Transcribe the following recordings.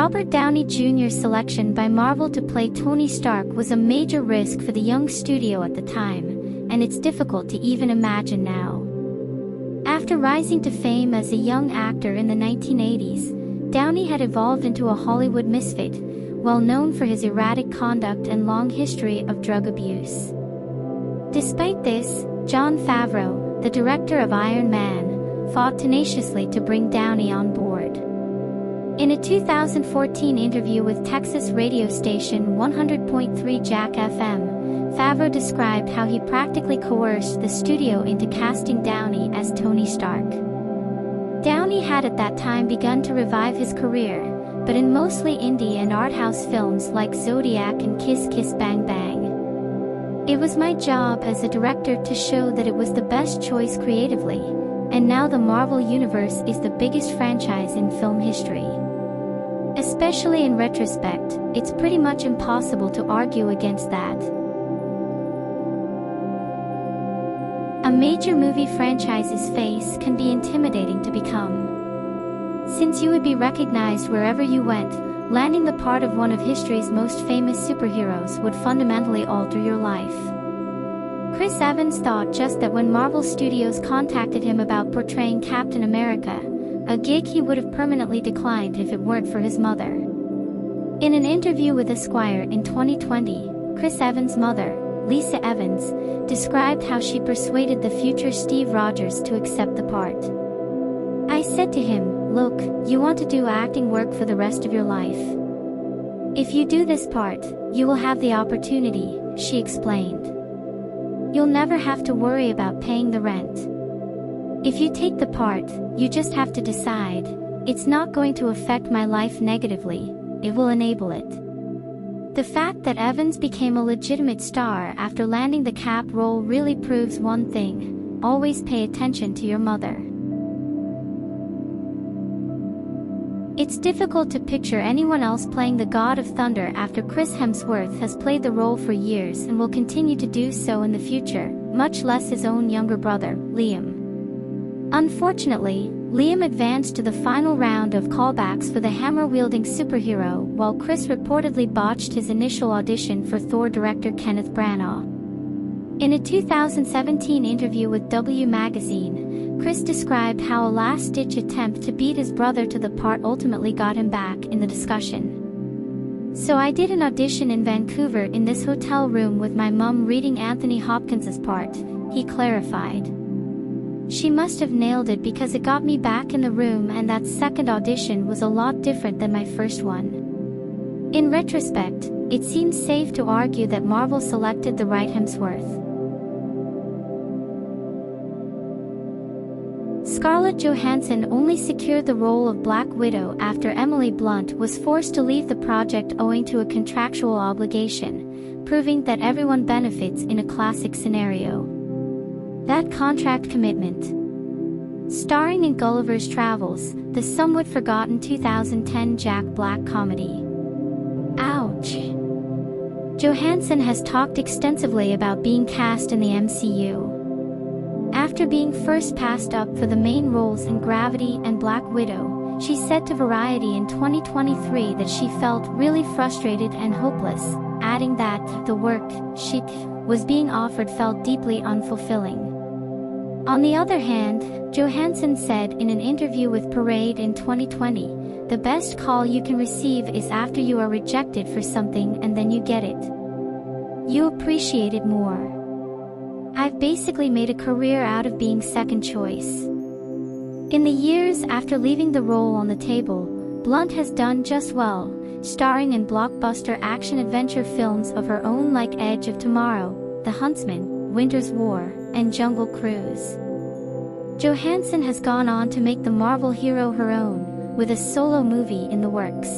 Robert Downey Jr.'s selection by Marvel to play Tony Stark was a major risk for the young studio at the time, and it's difficult to even imagine now. After rising to fame as a young actor in the 1980s, Downey had evolved into a Hollywood misfit, well known for his erratic conduct and long history of drug abuse. Despite this, Jon Favreau, the director of Iron Man, fought tenaciously to bring Downey on board. In a 2014 interview with Texas radio station 100.3 Jack FM, Favreau described how he practically coerced the studio into casting Downey as Tony Stark. Downey had at that time begun to revive his career, but in mostly indie and art house films like Zodiac and Kiss Kiss Bang Bang. It was my job as a director to show that it was the best choice creatively, and now the Marvel Universe is the biggest franchise in film history. Especially in retrospect, it's pretty much impossible to argue against that. A major movie franchise's face can be intimidating to become. Since you would be recognized wherever you went, landing the part of one of history's most famous superheroes would fundamentally alter your life. Chris Evans thought just that when Marvel Studios contacted him about portraying Captain America, a gig he would have permanently declined if it weren't for his mother. In an interview with Esquire in 2020, Chris Evans' mother, Lisa Evans, described how she persuaded the future Steve Rogers to accept the part. "I said to him, look, you want to do acting work for the rest of your life. If you do this part, you will have the opportunity," she explained. "You'll never have to worry about paying the rent. If you take the part, you just have to decide, it's not going to affect my life negatively, it will enable it." The fact that Evans became a legitimate star after landing the Cap role really proves one thing: always pay attention to your mother. It's difficult to picture anyone else playing the God of Thunder after Chris Hemsworth has played the role for years and will continue to do so in the future, much less his own younger brother, Liam. Unfortunately, Liam advanced to the final round of callbacks for the hammer-wielding superhero, while Chris reportedly botched his initial audition for Thor director Kenneth Branagh. In a 2017 interview with W Magazine, Chris described how a last-ditch attempt to beat his brother to the part ultimately got him back in the discussion. "So I did an audition in Vancouver in this hotel room with my mum reading Anthony Hopkins' part," he clarified. "She must have nailed it because it got me back in the room, and that second audition was a lot different than my first one." In retrospect, it seems safe to argue that Marvel selected the right Hemsworth. Scarlett Johansson only secured the role of Black Widow after Emily Blunt was forced to leave the project owing to a contractual obligation, proving that everyone benefits in a classic scenario. That contract commitment. Starring in Gulliver's Travels, the somewhat forgotten 2010 Jack Black comedy. Ouch. Johansson has talked extensively about being cast in the MCU. After being first passed up for the main roles in Gravity and Black Widow, she said to Variety in 2023 that she felt really frustrated and hopeless, adding that the work she was being offered felt deeply unfulfilling. On the other hand, Johansson said in an interview with Parade in 2020, "The best call you can receive is after you are rejected for something and then you get it. You appreciate it more. I've basically made a career out of being second choice." In the years after leaving the role on the table, Blunt has done just well, starring in blockbuster action-adventure films of her own like Edge of Tomorrow, The Huntsman, Winter's War, and Jungle Cruise. Johansson has gone on to make the Marvel hero her own, with a solo movie in the works.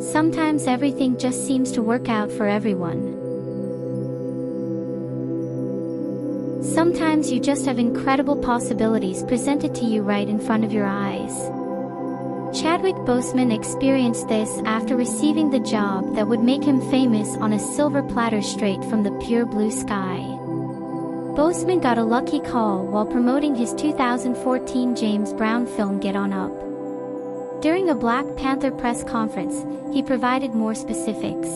Sometimes everything just seems to work out for everyone. Sometimes you just have incredible possibilities presented to you right in front of your eyes. Chadwick Boseman experienced this after receiving the job that would make him famous on a silver platter straight from the pure blue sky. Boseman got a lucky call while promoting his 2014 James Brown film Get On Up. During a Black Panther press conference, he provided more specifics.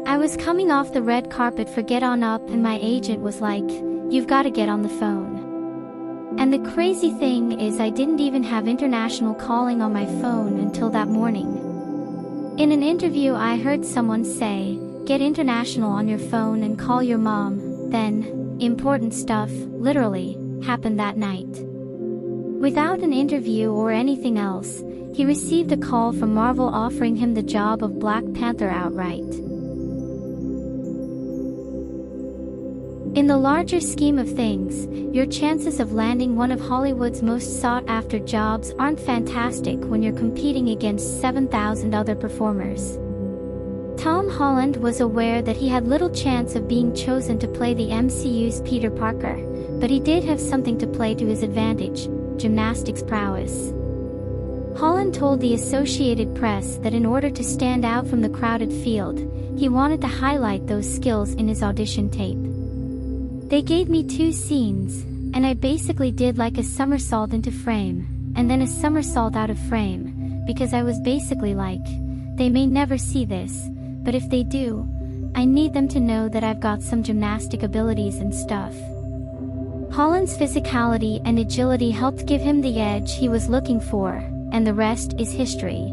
"I was coming off the red carpet for Get On Up and my agent was like, 'You've got to get on the phone.' And the crazy thing is I didn't even have international calling on my phone until that morning. In an interview I heard someone say, 'Get international on your phone and call your mom,' then, important stuff, literally, happened that night." Without an interview or anything else, he received a call from Marvel offering him the job of Black Panther outright. In the larger scheme of things, your chances of landing one of Hollywood's most sought-after jobs aren't fantastic when you're competing against 7,000 other performers. Tom Holland was aware that he had little chance of being chosen to play the MCU's Peter Parker, but he did have something to play to his advantage: gymnastics prowess. Holland told the Associated Press that in order to stand out from the crowded field, he wanted to highlight those skills in his audition tape. "They gave me 2 scenes, and I basically did like a somersault into frame, and then a somersault out of frame, because I was basically like, they may never see this, but if they do, I need them to know that I've got some gymnastic abilities and stuff." Holland's physicality and agility helped give him the edge he was looking for, and the rest is history.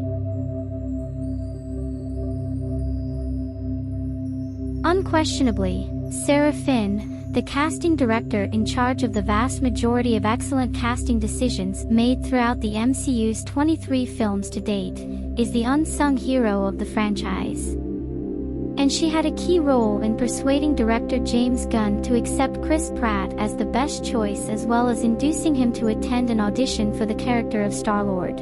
Unquestionably, Sarah Finn, the casting director in charge of the vast majority of excellent casting decisions made throughout the MCU's 23 films to date, is the unsung hero of the franchise. And she had a key role in persuading director James Gunn to accept Chris Pratt as the best choice, as well as inducing him to attend an audition for the character of Star-Lord.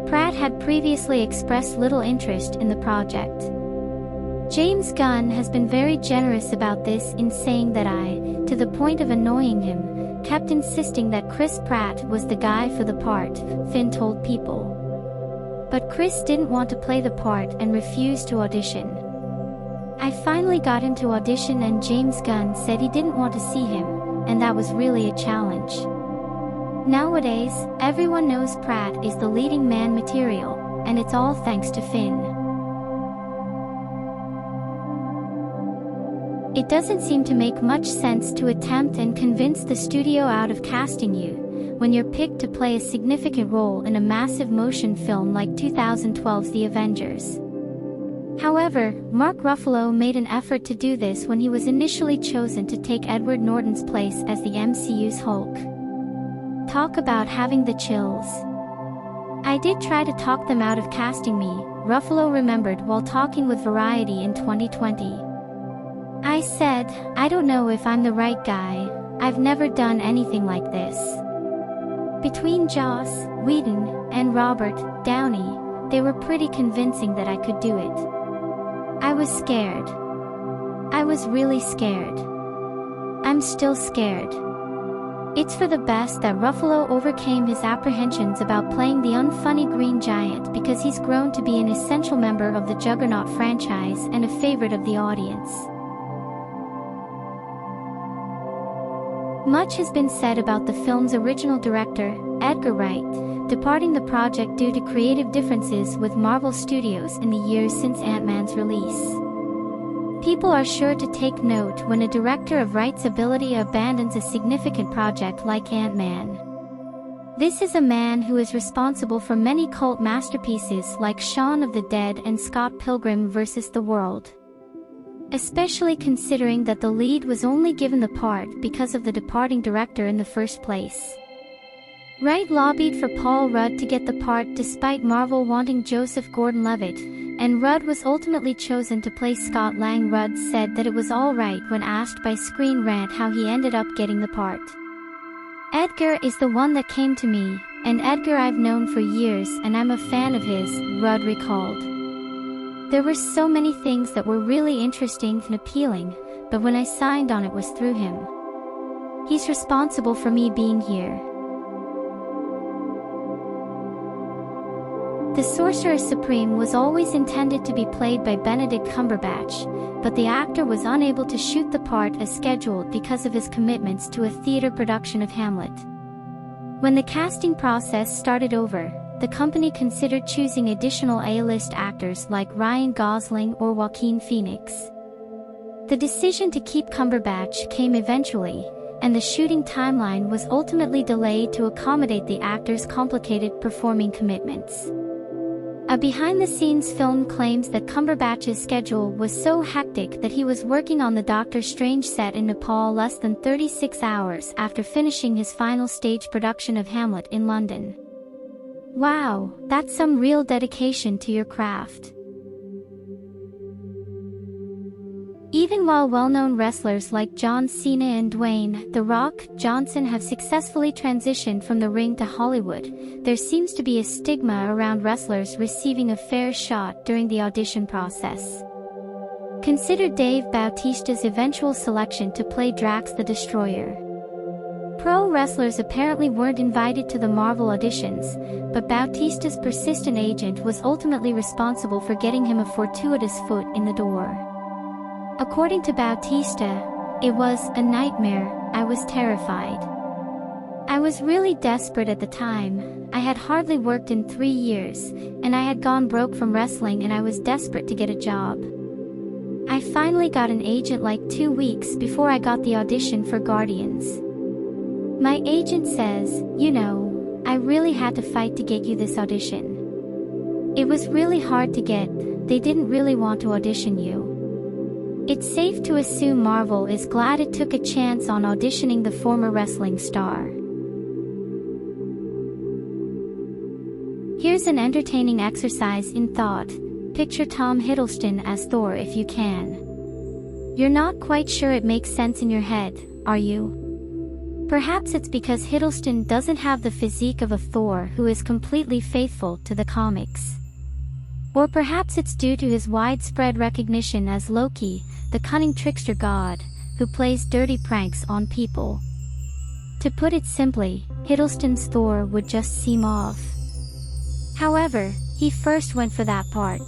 Pratt had previously expressed little interest in the project. James Gunn has been very generous about this in saying that I, to the point of annoying him, kept insisting that Chris Pratt was the guy for the part, Finn told People. But Chris didn't want to play the part and refused to audition. "I finally got him to audition and James Gunn said he didn't want to see him, and that was really a challenge." Nowadays, everyone knows Pratt is the leading man material, and it's all thanks to Finn. It doesn't seem to make much sense to attempt and convince the studio out of casting you, when you're picked to play a significant role in a massive motion film like 2012's The Avengers. However, Mark Ruffalo made an effort to do this when he was initially chosen to take Edward Norton's place as the MCU's Hulk. Talk about having the chills. "I did try to talk them out of casting me," Ruffalo remembered while talking with Variety in 2020. "I said, I don't know if I'm the right guy, I've never done anything like this." Between Joss Whedon and Robert Downey, they were pretty convincing that I could do it. I was scared. I was really scared. I'm still scared. It's for the best that Ruffalo overcame his apprehensions about playing the unfunny Green Giant, because he's grown to be an essential member of the Juggernaut franchise and a favorite of the audience. Much has been said about the film's original director, Edgar Wright, departing the project due to creative differences with Marvel Studios in the years since Ant-Man's release. People are sure to take note when a director of Wright's ability abandons a significant project like Ant-Man. This is a man who is responsible for many cult masterpieces like Shaun of the Dead and Scott Pilgrim vs. the World. Especially considering that the lead was only given the part because of the departing director in the first place. Wright lobbied for Paul Rudd to get the part despite Marvel wanting Joseph Gordon-Levitt, and Rudd was ultimately chosen to play Scott Lang. Rudd said that it was all right when asked by Screen Rant how he ended up getting the part. "Edgar is the one that came to me, and Edgar I've known for years and I'm a fan of his," Rudd recalled. "There were so many things that were really interesting and appealing, but when I signed on it was through him. He's responsible for me being here." The Sorcerer Supreme was always intended to be played by Benedict Cumberbatch, but the actor was unable to shoot the part as scheduled because of his commitments to a theater production of Hamlet. When the casting process started over, the company considered choosing additional A-list actors like Ryan Gosling or Joaquin Phoenix. The decision to keep Cumberbatch came eventually, and the shooting timeline was ultimately delayed to accommodate the actor's complicated performing commitments. A behind-the-scenes film claims that Cumberbatch's schedule was so hectic that he was working on the Doctor Strange set in Nepal less than 36 hours after finishing his final stage production of Hamlet in London. Wow, that's some real dedication to your craft. Even while well-known wrestlers like John Cena and Dwayne "The Rock" Johnson have successfully transitioned from the ring to Hollywood, there seems to be a stigma around wrestlers receiving a fair shot during the audition process. Consider Dave Bautista's eventual selection to play Drax the Destroyer. Pro wrestlers apparently weren't invited to the Marvel auditions, but Bautista's persistent agent was ultimately responsible for getting him a fortuitous foot in the door. According to Bautista, "It was a nightmare, I was terrified. I was really desperate at the time, I had hardly worked in 3 years, and I had gone broke from wrestling and I was desperate to get a job. I finally got an agent like 2 weeks before I got the audition for Guardians. My agent says, you know, I really had to fight to get you this audition. It was really hard to get, they didn't really want to audition you. It's safe to assume Marvel is glad it took a chance on auditioning the former wrestling star." Here's an entertaining exercise in thought. Picture Tom Hiddleston as Thor if you can. You're not quite sure it makes sense in your head, are you? Perhaps it's because Hiddleston doesn't have the physique of a Thor who is completely faithful to the comics. Or perhaps it's due to his widespread recognition as Loki, the cunning trickster god, who plays dirty pranks on people. To put it simply, Hiddleston's Thor would just seem off. However, he first went for that part.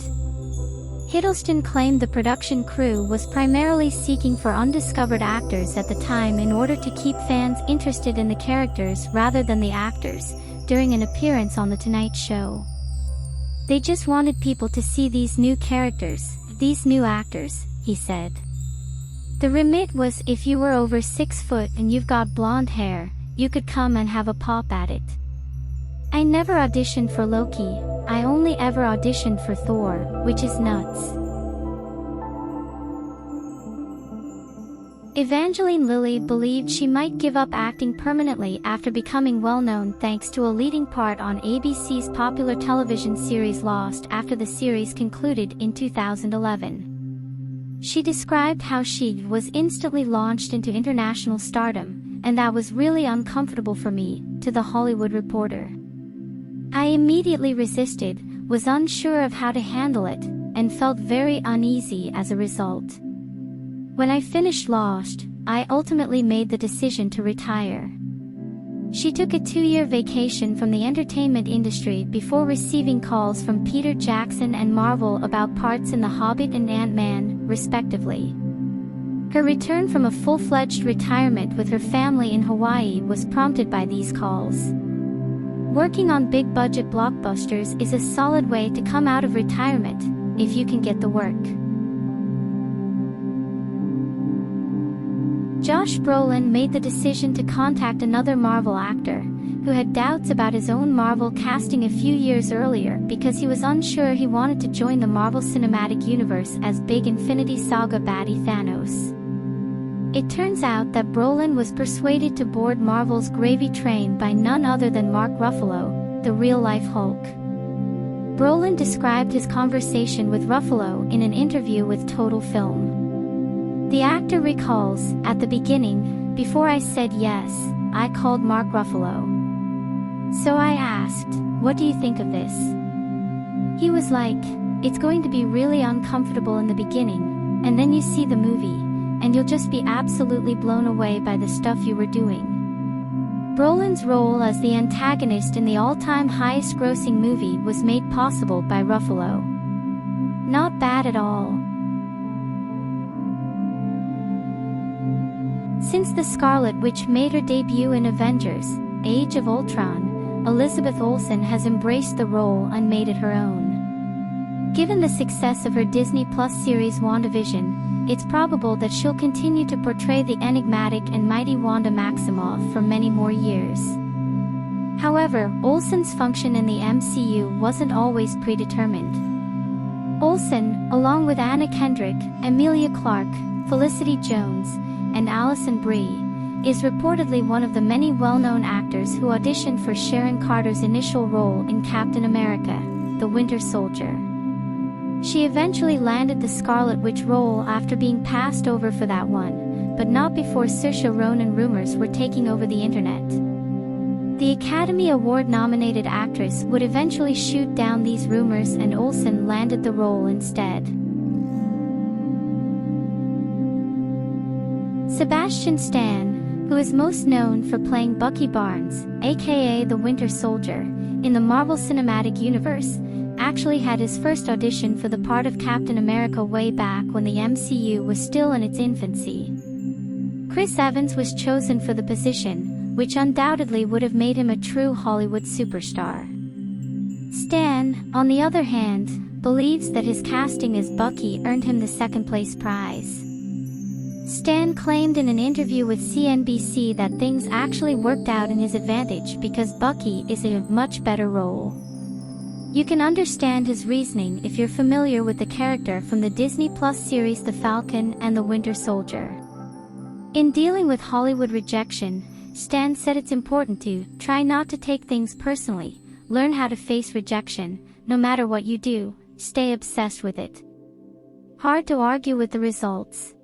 Hiddleston claimed the production crew was primarily seeking for undiscovered actors at the time in order to keep fans interested in the characters rather than the actors, during an appearance on The Tonight Show. They just wanted people to see these new characters, these new actors, he said. The remit was if you were over 6 foot and you've got blonde hair, you could come and have a pop at it. I never auditioned for Loki, I only ever auditioned for Thor, which is nuts. Evangeline Lilly believed she might give up acting permanently after becoming well-known thanks to a leading part on ABC's popular television series Lost after the series concluded in 2011. She described how she was instantly launched into international stardom, and that was really uncomfortable for me, to The Hollywood Reporter. I immediately resisted, was unsure of how to handle it, and felt very uneasy as a result. When I finished Lost, I ultimately made the decision to retire. She took a 2-year vacation from the entertainment industry before receiving calls from Peter Jackson and Marvel about parts in The Hobbit and Ant-Man, respectively. Her return from a full-fledged retirement with her family in Hawaii was prompted by these calls. Working on big-budget blockbusters is a solid way to come out of retirement, if you can get the work. Josh Brolin made the decision to contact another Marvel actor, who had doubts about his own Marvel casting a few years earlier because he was unsure he wanted to join the Marvel Cinematic Universe as big Infinity Saga baddie Thanos. It turns out that Brolin was persuaded to board Marvel's gravy train by none other than Mark Ruffalo, the real-life Hulk. Brolin described his conversation with Ruffalo in an interview with Total Film. The actor recalls, "At the beginning, before I said yes, I called Mark Ruffalo. So I asked, what do you think of this? He was like, it's going to be really uncomfortable in the beginning, and then you see the movie, and you'll just be absolutely blown away by the stuff you were doing." Brolin's role as the antagonist in the all-time highest-grossing movie was made possible by Ruffalo. Not bad at all. Since the Scarlett Witch made her debut in Avengers: Age of Ultron, Elizabeth Olsen has embraced the role and made it her own. Given the success of her Disney Plus series WandaVision, it's probable that she'll continue to portray the enigmatic and mighty Wanda Maximoff for many more years. However, Olsen's function in the MCU wasn't always predetermined. Olsen, along with Anna Kendrick, Emilia Clarke, Felicity Jones, and Alison Brie, is reportedly one of the many well-known actors who auditioned for Sharon Carter's initial role in Captain America, the Winter Soldier. She eventually landed the Scarlet Witch role after being passed over for that one, but not before Saoirse Ronan rumors were taking over the internet. The Academy Award-nominated actress would eventually shoot down these rumors, and Olsen landed the role instead. Sebastian Stan, who is most known for playing Bucky Barnes, aka the Winter Soldier, in the Marvel Cinematic Universe, actually had his first audition for the part of Captain America way back when the MCU was still in its infancy. Chris Evans was chosen for the position, which undoubtedly would have made him a true Hollywood superstar. Stan, on the other hand, believes that his casting as Bucky earned him the second-place prize. Stan claimed in an interview with CNBC that things actually worked out in his advantage because Bucky is a much better role. You can understand his reasoning if you're familiar with the character from the Disney Plus series The Falcon and the Winter Soldier. In dealing with Hollywood rejection, Stan said it's important to try not to take things personally, learn how to face rejection, no matter what you do, stay obsessed with it. Hard to argue with the results.